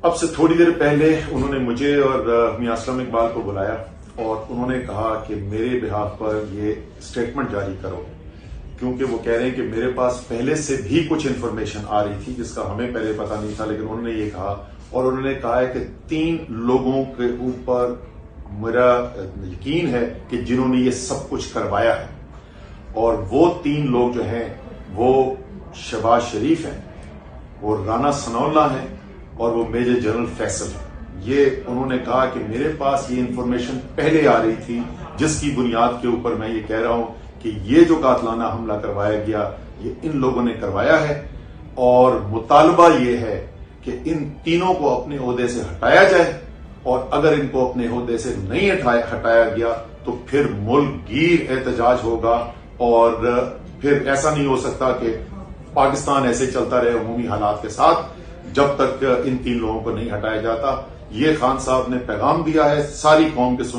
اب سے تھوڑی دیر پہلے انہوں نے مجھے اور میاں اسلم اقبال کو بلایا اور انہوں نے کہا کہ میرے بہاف پر یہ اسٹیٹمنٹ جاری کرو، کیونکہ وہ کہہ رہے ہیں کہ میرے پاس پہلے سے بھی کچھ انفارمیشن آ رہی تھی جس کا ہمیں پہلے پتا نہیں تھا، لیکن انہوں نے یہ کہا اور انہوں نے کہا ہے کہ 3 لوگوں کے اوپر میرا یقین ہے کہ جنہوں نے یہ سب کچھ کروایا ہے، اور وہ 3 لوگ جو ہیں وہ شہباز شریف ہیں، وہ رانا ثناء اللہ ہیں اور وہ میجر جنرل فیصل ہیں۔ یہ انہوں نے کہا کہ میرے پاس یہ انفارمیشن پہلے آ رہی تھی جس کی بنیاد کے اوپر میں یہ کہہ رہا ہوں کہ یہ جو قاتلانہ حملہ کروایا گیا یہ ان لوگوں نے کروایا ہے، اور مطالبہ یہ ہے کہ ان تینوں کو اپنے عہدے سے ہٹایا جائے، اور اگر ان کو اپنے عہدے سے نہیں ہٹایا گیا تو پھر ملک گیر احتجاج ہوگا، اور پھر ایسا نہیں ہو سکتا کہ پاکستان ایسے چلتا رہے عمومی حالات کے ساتھ جب تک ان 3 لوگوں کو نہیں ہٹایا جاتا۔ یہ خان صاحب نے پیغام دیا ہے ساری قوم کے